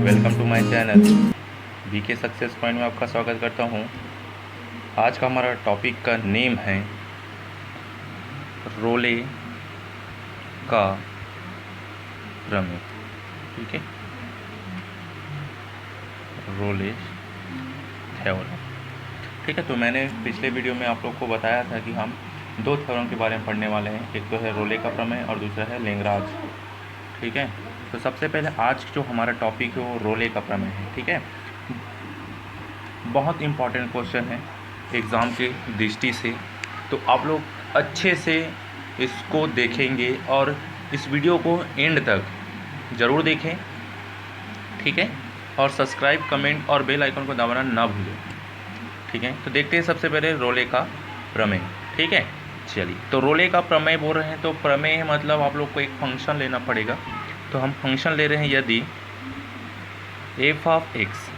Welcome to my channel BK success point में आपका स्वागत करता हूं। आज का हमारा टॉपिक का नेम है रोले का प्रमेय। ठीक है, रोले थ्योरम। ठीक है, तो मैंने पिछले वीडियो में आप लोग को बताया था कि हम दो थ्योरम के बारे में पढ़ने वाले हैं। एक तो है रोले का प्रमेय और दूसरा है लेंग्राज। ठीक है, तो सबसे पहले आज जो हमारा टॉपिक है वो रोले का प्रमेय है। ठीक है, बहुत इम्पॉर्टेंट क्वेश्चन है एग्ज़ाम के दृष्टि से, तो आप लोग अच्छे से इसको देखेंगे और इस वीडियो को एंड तक ज़रूर देखें। ठीक है, और सब्सक्राइब, कमेंट और बेल आइकन को दबाना ना भूलें। ठीक है, तो देखते हैं सबसे पहले रोले का प्रमेय। ठीक है, चलिए, तो रोले का प्रमेय बोल रहे हैं तो प्रमेय मतलब आप लोग को एक फंक्शन लेना पड़ेगा। तो हम फंक्शन ले रहे हैं यदि एफ ऑफ एक्स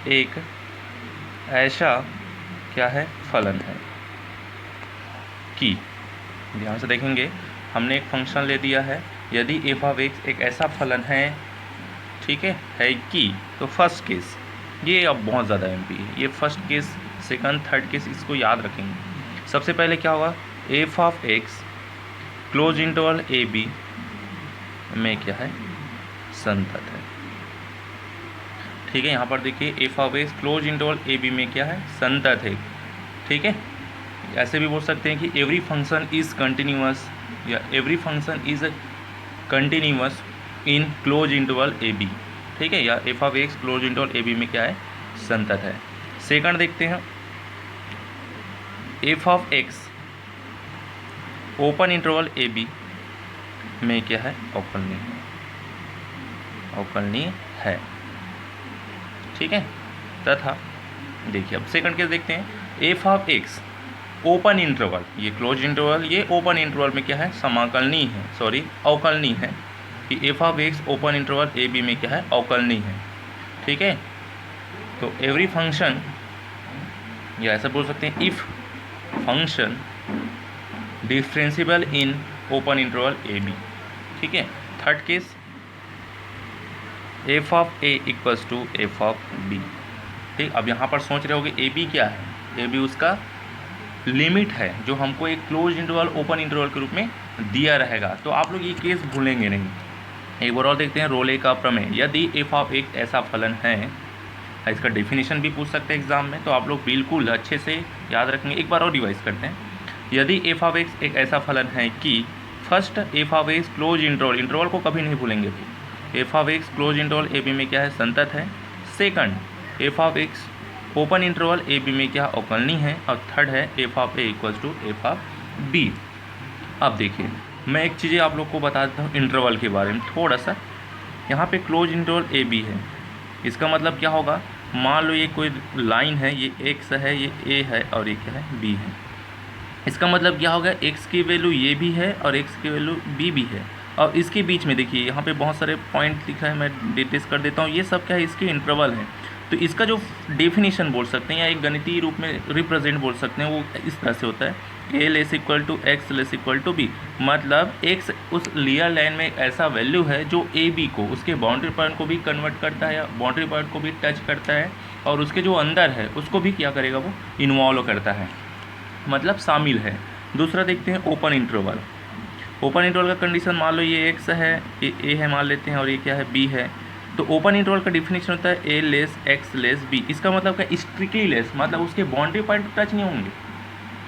एक ऐसा क्या है फलन है कि, ध्यान से देखेंगे, हमने एक फंक्शन ले दिया है यदि एफ ऑफ एक्स एक ऐसा फलन है। ठीक है कि, तो फर्स्ट केस ये अब बहुत ज़्यादा एमपी है, ये first case, second, third case, इसको याद रखेंगे। सबसे पहले क्या होगा, F of X close interval A B में क्या है, संतत है। ठीक है, यहाँ पर देखिए F of X close interval A B में क्या है, संतत है। ठीक है, ऐसे भी बोल सकते हैं कि एवरी फंक्शन इज कंटिन्यूअस या every function is continuous in close interval A B. ठीक है, या F of X close interval A B में क्या है, संतत है। सेकंड देखते हैं, F of X open interval A B में क्या है, अवकलनीय है, अवकलनीय है। ठीक है, तथा देखिए अब सेकंड केस देखते हैं, F of X open interval, ये क्लोज इंटरवल, ये ओपन इंटरवल में क्या है, समाकलनीय है, सॉरी अवकलनीय है, कि F of X open interval A B में क्या है, अवकलनीय है। ठीक है, तो एवरी फंक्शन, या ऐसा बोल सकते हैं if function differentiable in open interval A B. ठीक है, third case, F of A equals to F of B. ठीक, अब यहाँ पर सोच रहे होगे ए बी क्या है, ए बी उसका लिमिट है जो हमको एक क्लोज इंटरवल ओपन इंटरवल के रूप में दिया रहेगा। तो आप लोग ये केस भूलेंगे नहीं। एक बार और देखते हैं रोले का प्रमेय, यदि एफ ऑफ एक ऐसा फलन है, इसका डेफिनेशन भी पूछ सकते हैं एग्जाम में, तो आप लोग बिल्कुल अच्छे से याद रखेंगे। एक बार और रिवाइज करते हैं, यदि एफ ऑफ एक्स एक ऐसा फलन है कि, first F of X close interval, interval को कभी नहीं भूलेंगे, F of X close interval A B में क्या है, संतत है। Second, F of X open interval A B में क्या अवकलनीय है। और थर्ड है F of A equals to F of B. अब देखिए, मैं एक चीज़ें आप लोग को बता देता हूँ इंटरवल के बारे में थोड़ा सा। यहाँ पे क्लोज इंटरवल ए बी है, इसका मतलब क्या होगा, मान लो ये कोई लाइन है, ये एक्स है, ये ए है और ये क्या है, बी है। इसका मतलब क्या होगा, एक्स की वैल्यू ये भी है और एक्स की वैल्यू बी भी है, और इसके बीच में देखिए यहाँ पे बहुत सारे पॉइंट लिखा है, मैं डिटेल्स कर देता हूँ। ये सब क्या है, इसके इंटरवल हैं। तो इसका जो डेफिनेशन बोल सकते हैं या एक गणितीय रूप में रिप्रेजेंट बोल सकते हैं, वो इस तरह से होता है, A less equal to X less equal to B. मतलब एक्स उस लियर लाइन में एक ऐसा वैल्यू है जो ए बी को, उसके बाउंड्री पॉइंट को भी कन्वर्ट करता है या बाउंड्री पॉइंट को भी टच करता है, और उसके जो अंदर है उसको भी क्या करेगा, वो इन्वॉल्व करता है, मतलब शामिल है। दूसरा देखते हैं ओपन इंटरवल। ओपन इंटरवल का कंडीशन, मान लो ये एक्स है, ये ए है मान लेते हैं, और ये क्या है, बी है। तो ओपन इंटरवल का डिफिनेशन होता है A less x less B. इसका मतलब क्या, स्ट्रिक्टली लेस, मतलब उसके बाउंड्री पॉइंट टच नहीं होंगे,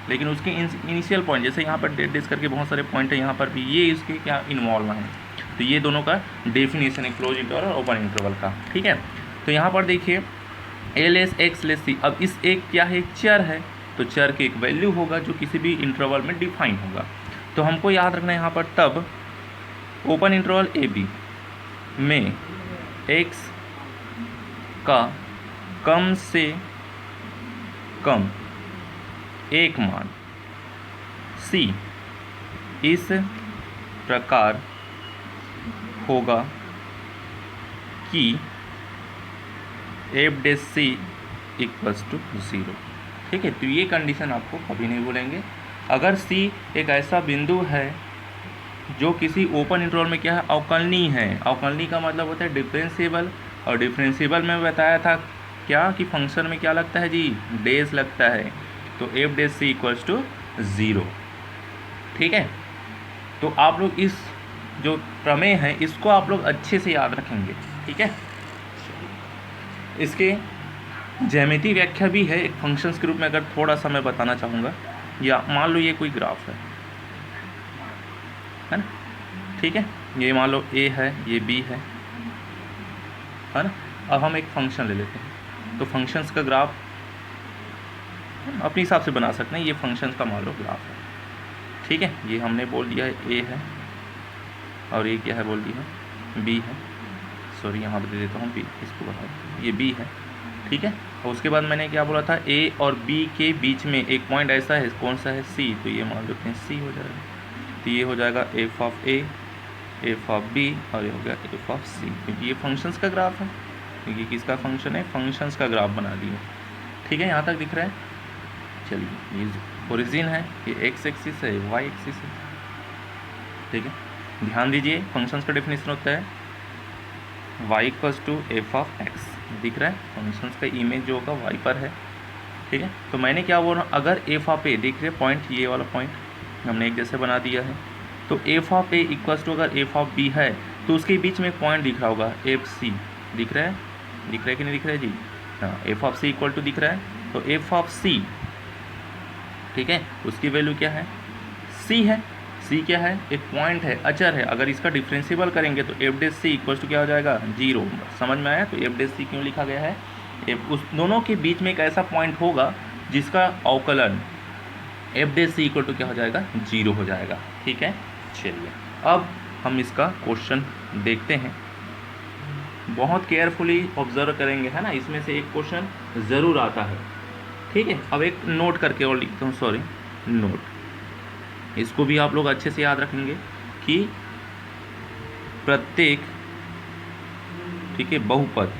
लेकिन उसके इनिशियल पॉइंट, जैसे यहाँ पर डेट करके बहुत सारे पॉइंट है, यहाँ पर भी ये इसके क्या इन्वॉल्व हैं। तो ये दोनों का डेफिनेशन है, क्लोज इंटरवल और ओपन इंटरवल का। ठीक है, तो यहाँ पर देखिए ए लेस एक्स लेस सी। अब इस एक क्या है, एक चर है, तो चर की एक वैल्यू होगा जो किसी भी इंटरवल में डिफाइन होगा। तो हमको याद रखना है यहाँ पर, तब ओपन इंटरवल ए बी में x का कम से कम एक मान c इस प्रकार होगा कि F dash C equals to 0। ठीक है, तो ये कंडीशन आपको कभी नहीं भूलेंगे। अगर c एक ऐसा बिंदु है जो किसी ओपन इंटरवल में क्या है, अवकलनीय है। अवकलनीय का मतलब होता है डिफरेंशिएबल, और डिफरेंशिएबल में बताया था क्या कि फंक्शन में क्या लगता है जी, डेज लगता है। तो F dash C equals to 0। ठीक है, तो आप लोग इस जो प्रमेय है इसको आप लोग अच्छे से याद रखेंगे। ठीक है, इसके ज्यामितीय व्याख्या भी है एक फंक्शंस के रूप में, अगर थोड़ा सा मैं बताना चाहूँगा। या मान लो ये कोई ग्राफ है ना, ठीक है, ये मान लो ए है, ये बी है ना। अब हम एक फंक्शन ले लेते हैं, तो फंक्शंस का ग्राफ अपने हिसाब से बना सकते हैं। ये फंक्शंस का मान लो ग्राफ है, ठीक है। ये हमने बोल दिया है ए है, और ये क्या है बोल दिया बी है, सॉरी यहाँ पर दे देता हूँ बी, इसको बता, ये बी है, ठीक है। और उसके बाद मैंने क्या बोला था, ए और बी के बीच में एक पॉइंट ऐसा है, कौन सा है, सी, तो ये मान लेते हैं सी हो जाएगा। तो ये हो जाएगा F of A, F of B, और ये हो गया एफ ऑफ सी, क्योंकि ये फंक्शंस का ग्राफ है, क्योंकि किसका फंक्शन है, फंक्शंस का ग्राफ बना दिए। ठीक है, यहाँ तक दिख रहा है। चलिए, ये ओरिजिन है, ये एक्स एक्सिस है, वाई एक्सिस है, ठीक है। ध्यान दीजिए, फंक्शंस का डेफिनेशन होता है y equals to F of X, दिख रहा है, फंक्शंस का इमेज जो होगा y पर है, ठीक है। तो मैंने क्या बोला, अगर एफ ऑफ ए, देख रहे पॉइंट, ये वाला पॉइंट हमने एक जैसे बना दिया है, तो F of A equals to अगर एफ ऑफ बी है, तो उसके बीच में एक पॉइंट दिख रहा होगा एफ सी, दिख रहा है, दिख रहा है कि नहीं दिख रहा है जी, हाँ, F of C equal to दिख रहा है, तो एफ ऑफ सी, ठीक है, उसकी वैल्यू क्या है, सी है। सी क्या है, एक पॉइंट है, अचर है, अगर इसका डिफरेंशिएबल करेंगे तो F dash C equals to क्या हो जाएगा, 0। समझ में आया, तो एफ डेस सी क्यों लिखा गया है, उस दोनों के बीच में एक ऐसा पॉइंट होगा जिसका अवकलन F dash C equal to क्या हो जाएगा, 0 हो जाएगा। ठीक है, चलिए अब हम इसका क्वेश्चन देखते हैं, बहुत केयरफुली ऑब्जर्व करेंगे, है ना, इसमें से एक क्वेश्चन ज़रूर आता है। ठीक है, अब एक नोट करके और लिखता हूँ, सॉरी, नोट, इसको भी आप लोग अच्छे से याद रखेंगे कि प्रत्येक, ठीक है, बहुपद,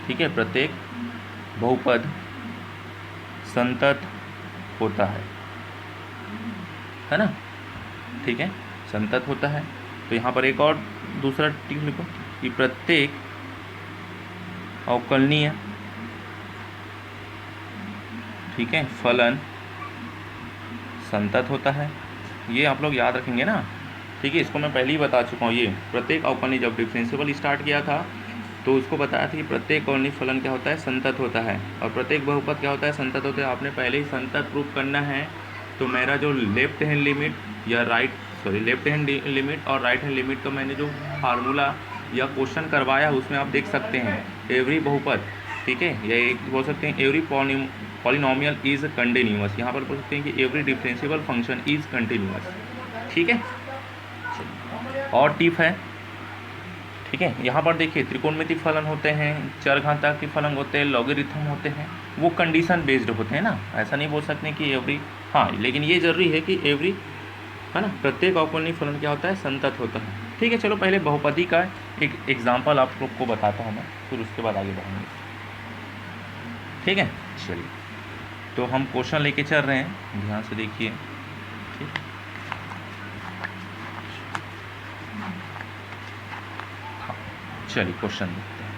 ठीक है, प्रत्येक बहुपद संतत होता है ना, ठीक है, संतत होता है। तो यहाँ पर एक और दूसरा टिक लिखो कि प्रत्येक अवकलनीय, ठीक है, फलन संतत होता है। ये आप लोग याद रखेंगे ना, ठीक है, इसको मैं पहले ही बता चुका हूँ। ये प्रत्येक अवकलनीय, जब डिफरेंशिएबल स्टार्ट किया था तो उसको बताया था कि प्रत्येक अवकलनीय फलन क्या होता है, संतत होता है, और प्रत्येक बहुपद क्या होता है, संतत होता है। आपने पहले ही संतत प्रूफ करना है, तो मेरा जो लेफ्ट हैंड लिमिट या लेफ्ट हैंड लिमिट और राइट हैंड लिमिट, तो मैंने जो फार्मूला या क्वेश्चन करवाया उसमें आप देख सकते हैं, एवरी बहुपद, ठीक है, या एक बोल सकते हैं एवरी पॉलिनोमियल इज़ कंटिन्यूअस, यहाँ पर बोल सकते हैं कि every differentiable function is continuous. ठीक है, और टिप है, ठीक है, यहाँ पर देखिए त्रिकोणमिति फलन होते हैं, चरघातांक के फलन होते हैं, लॉगरिथम होते हैं, वो कंडीशन बेस्ड होते हैं ना, ऐसा नहीं बोल सकते कि एवरी, हाँ, लेकिन ये जरूरी है कि एवरी, है ना, प्रत्येक अवकलनीय फलन क्या होता है, संतत होता है। ठीक है, चलो पहले बहुपदी का एक एग्जाम्पल आप लोग को बताता हूँ मैं, फिर उसके बाद आगे बढ़ेंगे। ठीक है, चलिए, तो हम क्वेश्चन लेके चल रहे हैं, ध्यान से देखिए, ठीक, हाँ, चलिए क्वेश्चन देखते हैं।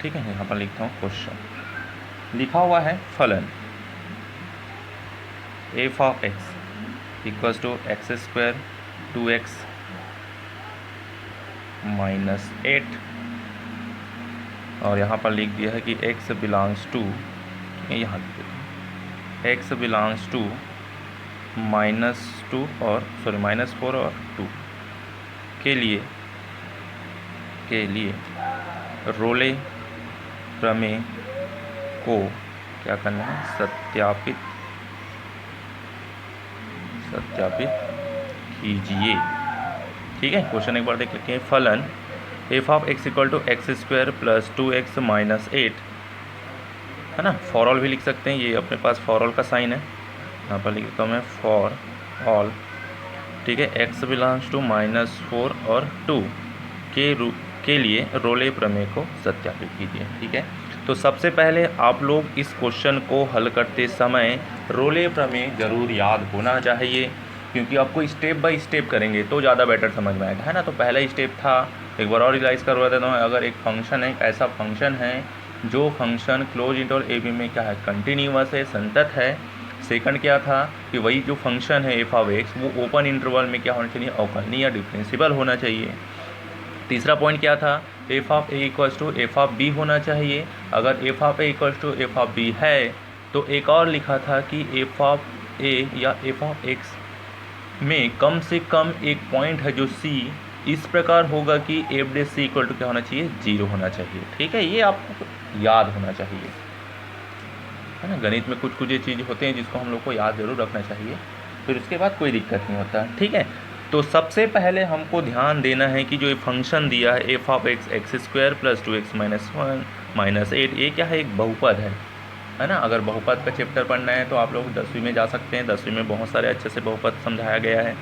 ठीक है, यहाँ पर लिखता हूँ क्वेश्चन, लिखा हुआ है फलन F of X equals to X square 2x minus 8, और यहाँ पर लिख दिया है कि x बिलोंग्स टू, यहाँ x बिलोंग्स टू -2 और -4 और 2 के लिए रोले प्रमेय को क्या करना है, सत्यापित कीजिए। ठीक है, क्वेश्चन एक बार देख लेते हैं। फलन F of X equal to X square plus 2x minus 8, है ना, फॉर ऑल भी लिख सकते हैं, ये अपने पास फॉर ऑल का साइन है, यहाँ पर लिखता हूँ मैं फॉर ऑल, ठीक है, x बिलोंग्स टू -4 और 2 के लिए रोले प्रमेय को सत्यापित कीजिए। ठीक है, तो सबसे पहले आप लोग इस क्वेश्चन को हल करते समय रोले प्रमेय जरूर याद होना चाहिए। क्योंकि आपको स्टेप बाय स्टेप करेंगे तो ज़्यादा बेटर समझ में आएगा, है ना। तो पहला स्टेप था, एक बार और रियलाइज़ करवा देता हूँ। अगर एक फंक्शन है, एक ऐसा फंक्शन है जो function close interval A B में क्या है, कंटिन्यूअस है, संतत है। सेकंड क्या था कि वही जो फंक्शन है एफ ऑफ एक्स वो ओपन इंटरवल में क्या होना चाहिए, अवकलनीय या डिफरेंशिएबल होना चाहिए। तीसरा पॉइंट क्या था, F of A equals to F of B होना चाहिए। अगर F of A equals to F of B है तो एक और लिखा था कि एफ ऑफ ए या एफ ऑफ एक्स में कम से कम एक पॉइंट है जो सी इस प्रकार होगा कि F dash C equal to क्या होना चाहिए, 0 होना चाहिए। ठीक है, ये आपको याद होना चाहिए, है ना। गणित में कुछ ये चीज़ होते हैं जिसको हम लोग को याद जरूर रखना चाहिए, फिर उसके बाद कोई दिक्कत नहीं होता। ठीक है, तो सबसे पहले हमको ध्यान देना है कि जो ये फंक्शन दिया है F of x x square plus 2x minus 1 minus 8, ये क्या है, एक बहुपद है ना। अगर बहुपद का चैप्टर पढ़ना है तो आप लोग 10वीं में जा सकते हैं, 10वीं में बहुत सारे अच्छे से बहुपद समझाया गया है।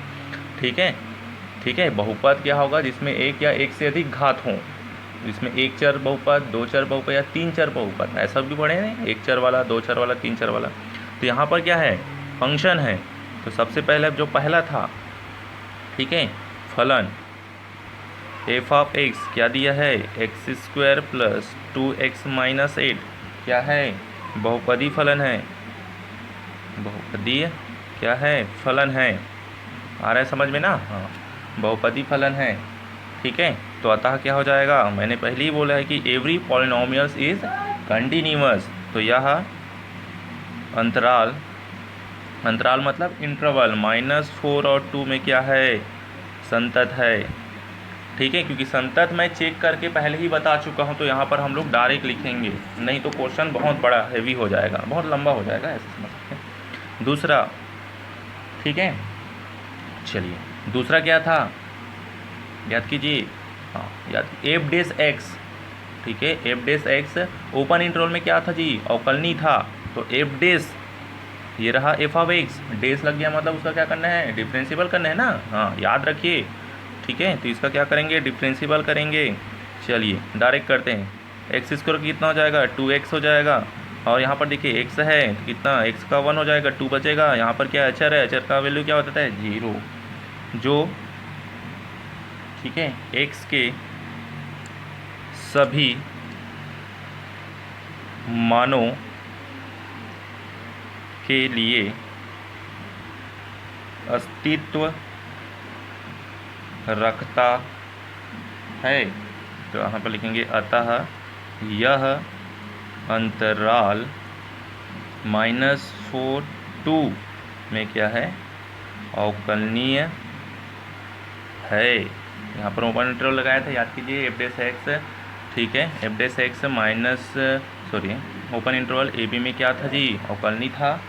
ठीक है, ठीक है। बहुपद क्या होगा, जिसमें एक या एक से अधिक घात हों, जिसमें एक चर बहुपद, दो चर बहुपद या तीन चर बहुपद, ऐसा भी पढ़े हैं, एक चर वाला, दो चर वाला, तीन चर वाला। तो यहाँ पर क्या है, फंक्शन है। तो सबसे पहले जो पहला था, ठीक है, फलन एफ ऑफ एक्स क्या दिया है, x square plus 2x minus 8 क्या है, बहुपदी फलन है, बहुपदीय क्या है, फलन है। आ रहा है समझ में ना, हाँ, बहुपदी फलन है। ठीक है, तो अतः क्या हो जाएगा, मैंने पहले ही बोला है कि एवरी पॉलिनोमियल्स इज कंटिन्यूअस। तो यह अंतराल, अंतराल मतलब इंटरवल -4 और 2 में क्या है, संतत है। ठीक है, क्योंकि संतत मैं चेक करके पहले ही बता चुका हूँ, तो यहाँ पर हम लोग डायरेक्ट लिखेंगे, नहीं तो क्वेश्चन बहुत बड़ा हैवी हो जाएगा, बहुत लंबा हो जाएगा, ऐसे समझ सकते हैं। दूसरा, ठीक है, चलिए दूसरा क्या था, याद कीजिए, हाँ याद, एफ डेस एक्स। ठीक है, F dash X open interval में क्या था जी, अवकलनी था। तो एफ डेस, ये रहा एफ ऑफ एक्स, डेस लग गया मतलब उसका क्या करना है, डिफरेंशिएबल करना है ना, हाँ याद रखिए। ठीक है, तो इसका क्या करेंगे, डिफरेंशिएबल करेंगे। चलिए डायरेक्ट करते हैं, एक्स स्क्वायर कितना हो जाएगा, 2x हो जाएगा। और यहाँ पर देखिए एक्स है तो कितना, एक्स का 1 हो जाएगा, 2 बचेगा। यहाँ पर क्या अचर है, अचर का वैल्यू क्या होता है, 0, जो ठीक है एक्स के सभी मानों के लिए अस्तित्व रखता है। तो यहाँ पर लिखेंगे अतः यह अंतराल -4 2 में क्या है, अवकलनीय है। यहाँ पर ओपन इंटरवल लगाया था, याद कीजिए, एफ डेस एक्स। ठीक है, F dash X open interval A B में क्या था जी, अवकलनीय था।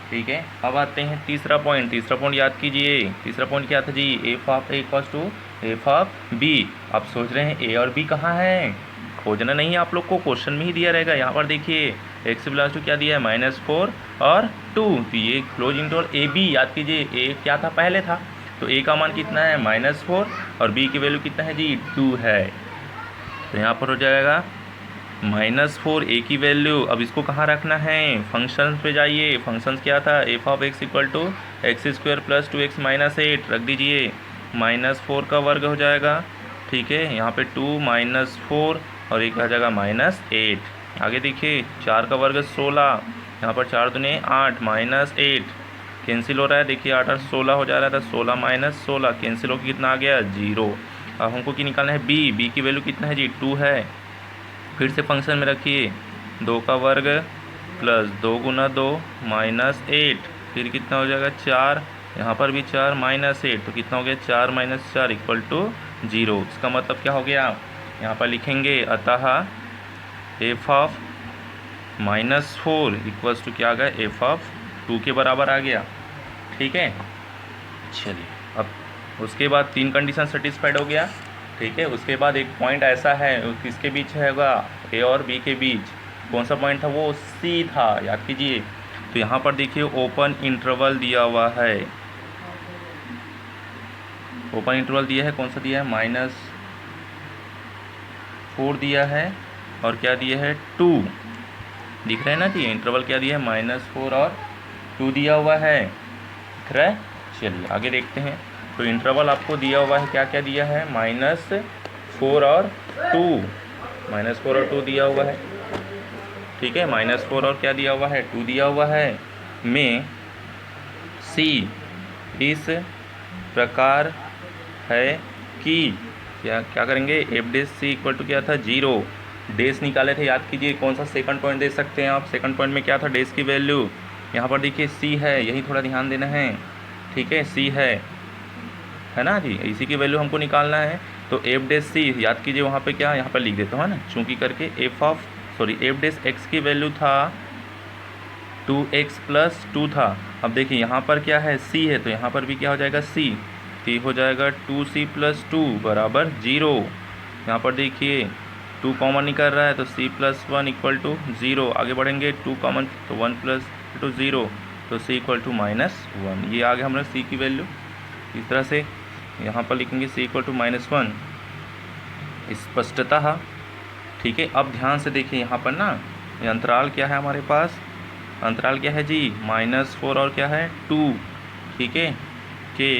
ठीक है, अब आते हैं तीसरा पॉइंट। तीसरा पॉइंट याद कीजिए, तीसरा पॉइंट क्या था जी, F of A equals to F of B. आप सोच रहे हैं ए और बी कहाँ हैं, खोजना नहीं है आप लोग को, क्वेश्चन में ही दिया रहेगा। यहाँ पर देखिए एक्स बिलॉन्ग्स टू क्या दिया है, -4 और 2। तो ये क्लोज इंटरवल ए बी, याद कीजिए ए क्या था, पहले था, तो ए का मान कितना है, -4, और बी की वैल्यू कितना है जी, 2 है। तो यहाँ पर हो जाएगा -4 ए की वैल्यू। अब इसको कहाँ रखना है, फंक्शन पे जाइए। फंक्शंस क्या था, F of X equal to X square plus 2x minus 8 रख दीजिए, -4 का वर्ग हो जाएगा। ठीक है, यहाँ पे 2 -4 और एक आ जाएगा -8। आगे देखिए 4 का वर्ग 16, यहाँ पर 4 दूने 8 -8 कैंसिल हो रहा है। देखिए 8 और 16 हो जा रहा था, 16 - 16 कैंसिल होकर कितना आ गया, 0। अब हमको क्या निकालना है, बी, बी की वैल्यू कितना है जी, 2 है। फिर से फंक्शन में रखिए, 2 का वर्ग प्लस 2 गुना 2 -8, फिर कितना हो जाएगा 4, यहाँ पर भी 4 -8, तो कितना हो गया 4 - 4 इक्वल टू 0। इसका मतलब क्या हो गया, यहाँ पर लिखेंगे अतः एफ ऑफ -4 इक्वल्स टू क्या आ गया, एफ ऑफ 2 के बराबर आ गया। ठीक है, चलिए अब उसके बाद 3 कंडीशन सेटिस्फाइड हो गया। ठीक है, उसके बाद एक पॉइंट ऐसा है, किसके बीच होगा, ए और बी के बीच। कौन सा पॉइंट था, वो सी था, याद कीजिए। तो यहाँ पर देखिए ओपन इंटरवल दिया हुआ है, ओपन इंटरवल दिया है, कौन सा दिया है, -4 दिया है, और क्या दिया है, 2 दिख रहा है ना जी, इंटरवल क्या दिया है, -4 और 2 दिया हुआ है, दिख रहा है। चलिए आगे देखते हैं। तो इंटरवल आपको दिया हुआ है, क्या क्या दिया है, -4 और 2, -4 और 2 दिया हुआ है, ठीक है। -4 और क्या दिया हुआ है, 2 दिया हुआ है। में सी इस प्रकार है कि क्या क्या करेंगे, F dash C equal to क्या था, 0। डेस निकाले थे, याद कीजिए कौन सा सेकंड पॉइंट दे सकते हैं आप। सेकंड पॉइंट में क्या था, डेस की वैल्यू। यहाँ पर देखिए सी है, यही थोड़ा ध्यान देना है, ठीक है। सी है ना जी, इसी की वैल्यू हमको निकालना है। तो एफ डेस सी याद कीजिए, वहाँ पे क्या, यहाँ पर लिख देता हूँ ना, चूँकि करके एफ डेस एक्स की वैल्यू था 2x + 2 था। अब देखिए यहाँ पर क्या है, c है, तो यहाँ पर भी क्या हो जाएगा, c, तो ये हो जाएगा 2c + 2 = 0। यहाँ पर देखिए 2 कॉमन निकल रहा है, तो c + 1 = 0। आगे बढ़ेंगे 2 कॉमन, तो 1 + 0, तो c = -1। ये आ गया हमारा c की वैल्यू। इस तरह से यहाँ पर लिखेंगे c = -1 स्पष्टतः, ठीक है। अब ध्यान से देखिए यहाँ पर ना, ये अंतराल क्या है हमारे पास, अंतराल क्या है जी, -4 और क्या है, 2, ठीक है, के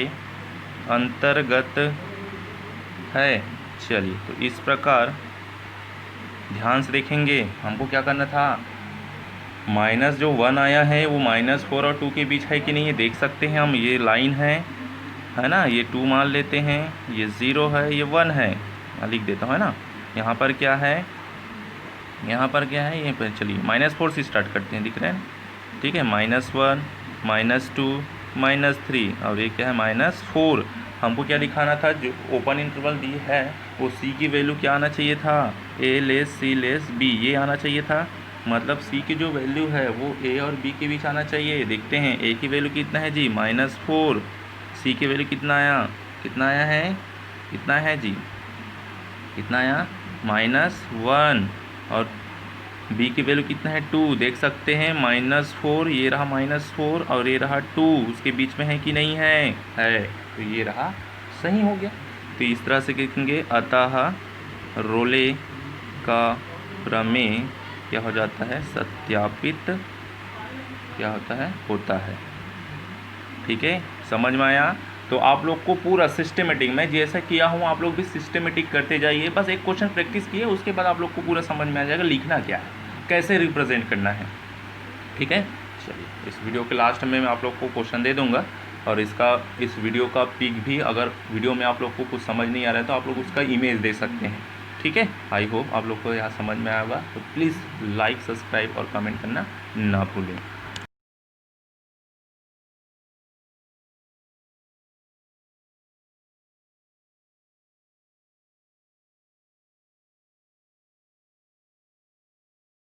अंतर्गत है। चलिए तो इस प्रकार ध्यान से देखेंगे, हमको क्या करना था, माइनस जो 1 आया है वो -4 और 2 के बीच है कि नहीं, ये देख सकते हैं हम। ये लाइन है ना, ये 2 मान लेते हैं, ये 0 है, ये 1 है, लिख देता हूँ, है ना। यहाँ पर क्या है, यहाँ पर क्या है, यहीं पर चलिए -4 से स्टार्ट करते हैं, दिख रहे हैं, ठीक है। -1 -2 -3 और ये क्या है, -4। हमको क्या दिखाना था, जो ओपन इंटरवल दी है वो सी की वैल्यू क्या आना चाहिए था, a b, ये आना चाहिए था। मतलब सी की जो वैल्यू है वो a और b के बीच आना चाहिए। देखते हैं a की वैल्यू कितना है जी, -4, सी की वैल्यू कितना आया, कितना आया है, कितना है जी, कितना आया, -1, और b की वैल्यू कितना है, 2। देख सकते हैं -4, ये रहा -4 और ये रहा 2, उसके बीच में है कि नहीं है, तो ये रहा, सही हो गया। तो इस तरह से लिखेंगे, अतः रोले का प्रमेय क्या हो जाता है, सत्यापित क्या होता है, ठीक है। समझ में आया। तो आप लोग को पूरा सिस्टमेटिक, मैं जैसा किया हूँ आप लोग भी सिस्टमेटिक करते जाइए। बस एक क्वेश्चन प्रैक्टिस किए, उसके बाद आप लोग को पूरा समझ में आ जाएगा लिखना क्या है, कैसे रिप्रेजेंट करना है, ठीक है। चलिए इस वीडियो के लास्ट में मैं आप लोग को क्वेश्चन दे दूंगा, और इस वीडियो का पिक भी, अगर वीडियो में आप लोग को कुछ समझ नहीं आ रहा है तो आप लोग उसका इमेज दे सकते हैं, ठीक है। आई होप आप लोग को यहाँ समझ में आएगा। तो प्लीज़ लाइक, सब्सक्राइब और कमेंट करना ना भूलें।